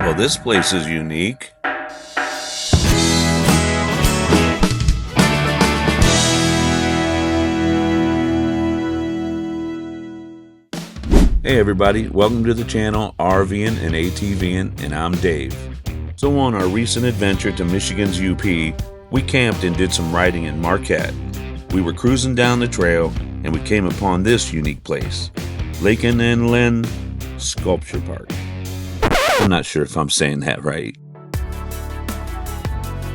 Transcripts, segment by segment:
Well, this place is unique. Hey everybody, welcome to the channel RV'n and ATV'n, and I'm Dave. So on our recent adventure to Michigan's UP, we camped and did some riding in Marquette. We were cruising down the trail and we came upon this unique place, Lakenenland Sculpture Park. I'm not sure if I'm saying that right.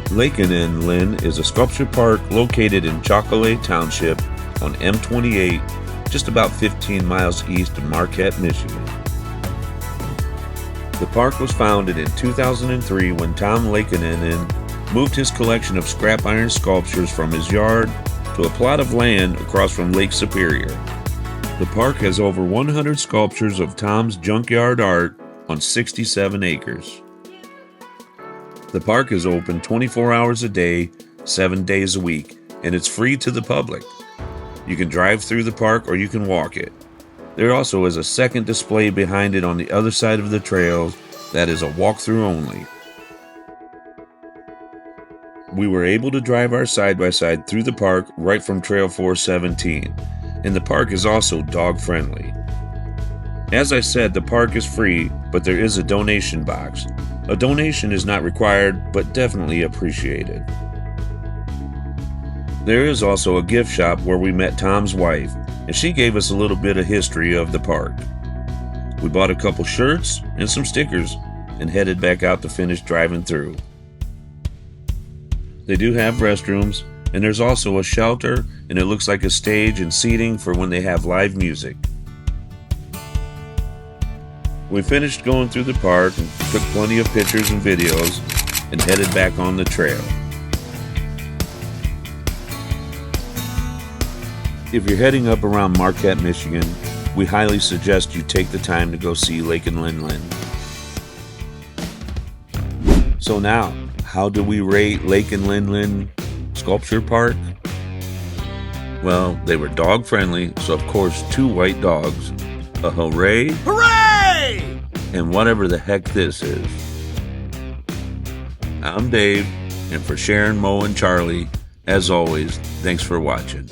Lakenenland is a sculpture park located in Chocolate Township on M28, just about 15 miles east of Marquette, Michigan. The park was founded in 2003 when Tom Lakenenland moved his collection of scrap iron sculptures from his yard to a plot of land across from Lake Superior. The park has over 100 sculptures of Tom's junkyard art on 67 acres. The park is open 24 hours a day, 7 days a week, and it's free to the public. You can drive through the park or you can walk it. There also is a second display behind it on the other side of the trails that is a walkthrough only. We were able to drive our side-by-side through the park right from Trail 417, and the park is also dog-friendly. As I said, the park is free, but there is a donation box. A donation is not required, but definitely appreciated. There is also a gift shop where we met Tom's wife, and she gave us a little bit of history of the park. We bought a couple shirts and some stickers and headed back out to finish driving through. They do have restrooms, and there's also a shelter, and it looks like a stage and seating for when they have live music. We finished going through the park and took plenty of pictures and videos and headed back on the trail. If you're heading up around Marquette, Michigan, we highly suggest you take the time to go see Lakenenland. So now, how do we rate Lakenenland Sculpture Park? Well, they were dog friendly, so of course 2 white dogs, a hooray, Hooray! and whatever the heck this is. I'm Dave, and for Sharon, Mo, and Charlie, as always, thanks for watching.